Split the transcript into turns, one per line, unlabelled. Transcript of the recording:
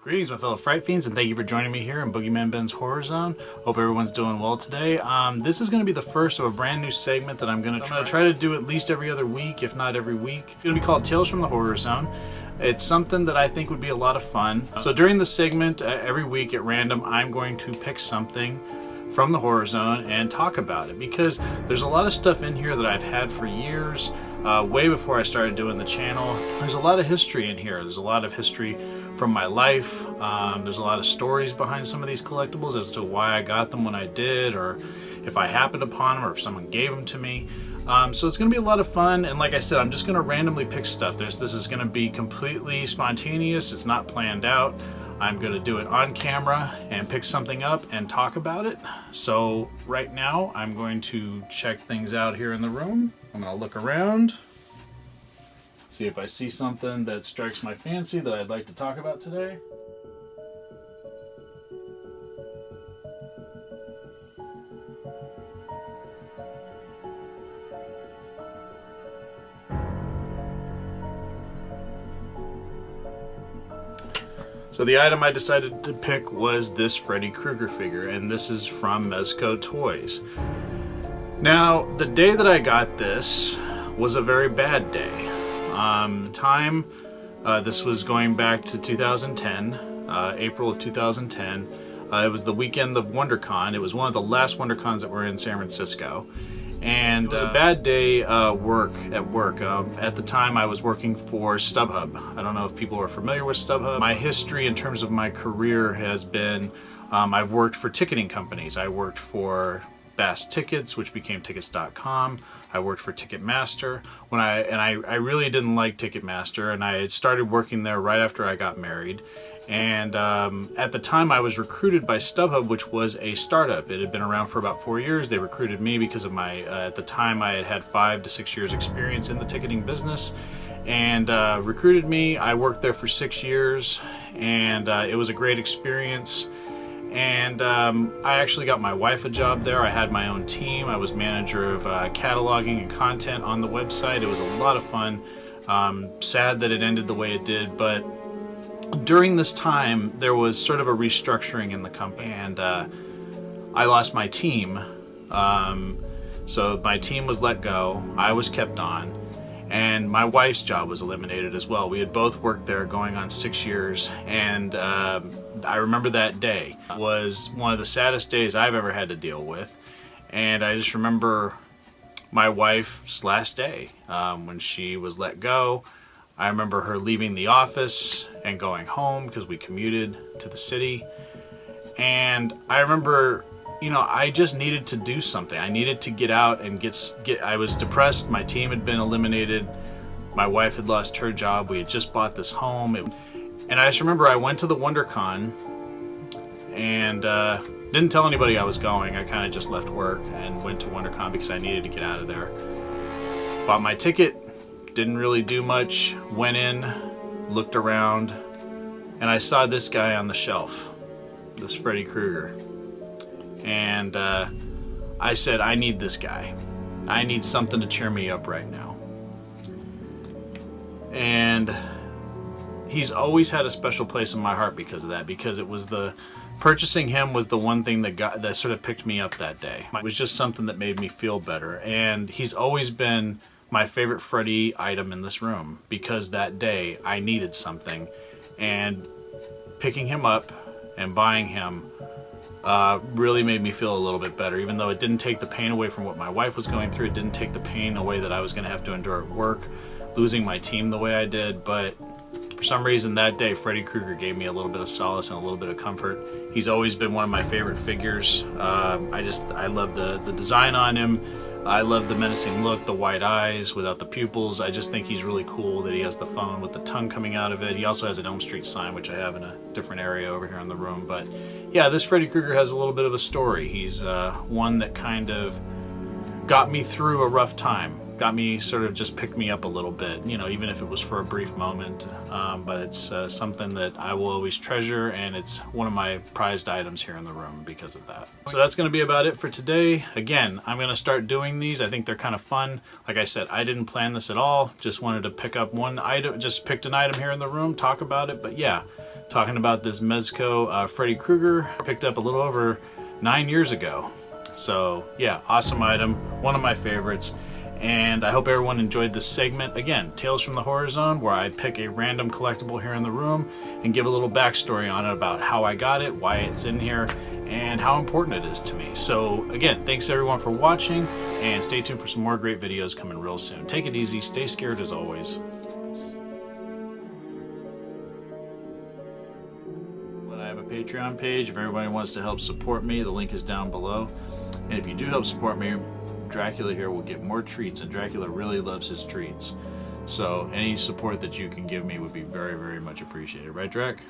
Greetings, my fellow Fright Fiends, and thank you for joining me here in BoogeyMan Ben's Horror Zone. Hope everyone's doing well today. This is going to be the first of a brand new segment that I'm going to try to do at least every other week, if not every week. It's going to be called Tales from the Horror Zone. It's something that I think would be a lot of fun. So during the segment, every week at random, I'm going to pick something from the Horror Zone and talk about it, because there's a lot of stuff in here that I've had for years, way before I started doing the channel. There's a lot of history in here. There's a lot of history from my life. There's a lot of stories behind some of these collectibles as to why I got them when I did, or if I happened upon them, or if someone gave them to me. So it's going to be a lot of fun, and like I said, I'm just going to randomly pick stuff. This is going to be completely spontaneous. It's not planned out. I'm going to do it on camera and pick something up and talk about it. So right now I'm going to check things out here in the room. I'm going to look around, see if I see something that strikes my fancy that I'd like to talk about today. So the item I decided to pick was this Freddy Krueger figure, and this is from Mezco Toys. Now, the day that I got this was a very bad day. This was going back to 2010, April of 2010. It was the weekend of WonderCon. It was one of the last WonderCons that were in San Francisco. And it was a bad day at work. At the time I was working for StubHub. I don't know if people are familiar with StubHub. My history in terms of my career has been, I've worked for ticketing companies. I worked for Bass Tickets, which became Tickets.com. I worked for Ticketmaster. I really didn't like Ticketmaster, and I had started working there right after I got married. And at the time I was recruited by StubHub, which was a startup. It had been around for about 4 years. They recruited me because of my, at the time I had 5 to 6 years experience in the ticketing business, and recruited me. I worked there for 6 years, and it was a great experience. And I actually got my wife a job there. I had my own team. I was manager of cataloging and content on the website. It was a lot of fun. Sad that it ended the way it did, but during this time there was sort of a restructuring in the company, and I lost my team. So my team was let go, I was kept on, and my wife's job was eliminated as well. We had both worked there going on 6 years, and I remember that day. It was one of the saddest days I've ever had to deal with, and I just remember my wife's last day when she was let go. I remember her leaving the office and going home because we commuted to the city. And I remember, you know, I just needed to do something. I needed to get out and I was depressed. My team had been eliminated. My wife had lost her job. We had just bought this home. And I just remember I went to the WonderCon and didn't tell anybody I was going. I kind of just left work and went to WonderCon because I needed to get out of there. Bought my ticket. Didn't really do much, went in, looked around, and I saw this guy on the shelf, this Freddy Krueger. And I said, I need this guy. I need something to cheer me up right now. And he's always had a special place in my heart because of that, because it was purchasing him was the one thing that sort of picked me up that day. It was just something that made me feel better, and he's always been my favorite Freddy item in this room, because that day I needed something, and picking him up and buying him really made me feel a little bit better. Even though it didn't take the pain away from what my wife was going through, it didn't take the pain away that I was going to have to endure at work, losing my team the way I did, but for some reason that day Freddy Krueger gave me a little bit of solace and a little bit of comfort. He's always been one of my favorite figures. I love the design on him. I love the menacing look, the white eyes without the pupils. I just think he's really cool that he has the phone with the tongue coming out of it. He also has an Elm Street sign, which I have in a different area over here in the room. But yeah, this Freddy Krueger has a little bit of a story. He's one that kind of got me through a rough time. Got me, sort of just picked me up a little bit, you know, even if it was for a brief moment. But it's something that I will always treasure, and it's one of my prized items here in the room because of that. So that's going to be about it for today. Again, I'm going to start doing these. I think they're kind of fun. Like I said, I didn't plan this at all. Just wanted to pick up one item, just picked an item here in the room, talk about it. But yeah, talking about this Mezco Freddy Krueger. Picked up a little over 9 years ago. So yeah, awesome item, one of my favorites. And I hope everyone enjoyed this segment. Again, Tales from the Horror Zone, where I pick a random collectible here in the room and give a little backstory on it about how I got it, why it's in here, and how important it is to me. So again, thanks everyone for watching, and stay tuned for some more great videos coming real soon. Take it easy, stay scared as always. I have a Patreon page if everybody wants to help support me. The link is down below. And if you do help support me, Dracula here will get more treats, and Dracula really loves his treats. So any support that you can give me would be very, very much appreciated. Right, Drac?